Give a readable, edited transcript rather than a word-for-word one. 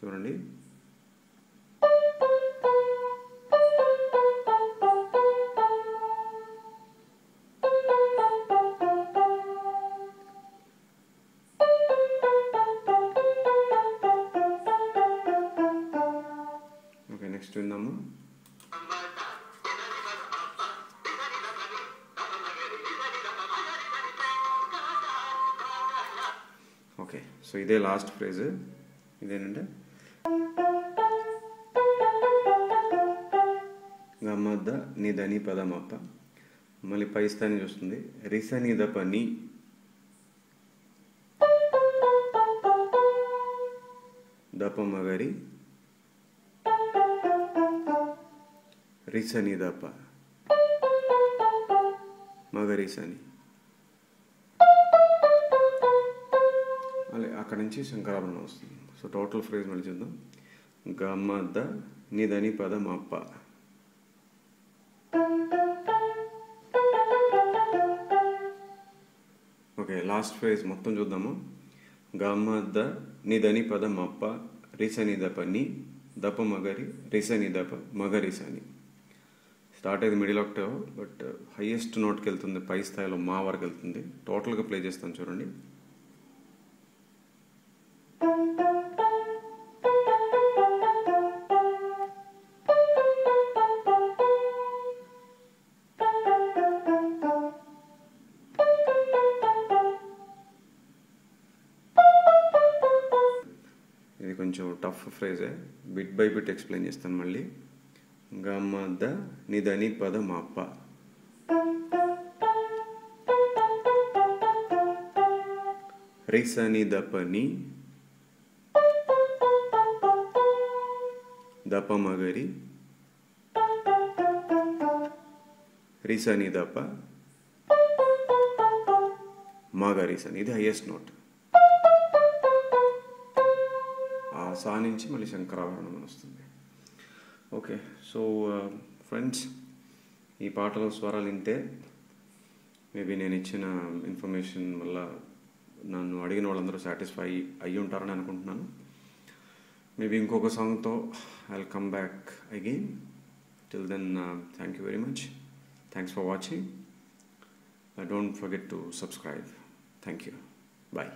చూడండి. Okay, next విందాము. Okay, so ఇదే లాస్ట్ ఫ్రేజ్. ఇదేనంటే గమ్మద్ద నిదని పదమప్ప, మళ్ళీ పై స్థాయిని చూస్తుంది. రిస నిదప ని, దప మగరి, రిస నిదప మగరిసని. అలా అక్కడి నుంచి శంకరాభరణం వస్తుంది. సో టోటల్ ఫ్రేజ్ మళ్ళీ చూద్దాం. గమ్మద్ద నిదని పదమప్ప, ఓకే లాస్ట్ ఫ్రేజ్ మొత్తం చూద్దాము. గమ్మద్ద నిదని పదమప్ప, రిస నిదప ని, దప మగరి, రిస నిదప మగరిసని. స్టార్ట్ అయ్యేది మిడిల్ ఆక్టేవ్, బట్ హైయెస్ట్ నోట్కి వెళ్తుంది, పై స్థాయిలో మా వరకు వెళ్తుంది. టోటల్గా ప్లే చేస్తాను చూడండి. ఇది కొంచెం టఫ్ ఫ్రేజే, బిట్ బై బిట్ ఎక్స్ప్లెయిన్ చేస్తాను మళ్ళీ. గమ్మద్ద నిదని పదమప్ప, రిస నిదప ని, దప మగరి, రిస నిదప మగరిసని. ఇది హైయెస్ట్ నోట్. ఆ సా నుంచి మళ్ళీ శంకరాభరణం వస్తుంది. ఓకే, సో ఫ్రెండ్స్, ఈ పాటలో స్వరాలు వింటే మేబీ నేను ఇచ్చిన ఇన్ఫర్మేషన్ వల్ల నన్ను అడిగిన వాళ్ళందరూ సాటిస్ఫై అయ్యి ఉంటారని అనుకుంటున్నాను. మేబీ ఇంకొక సాంగ్తో I will come back again. Till then, thank you very much. Thanks for watching. Don't forget to subscribe. Thank you. Bye.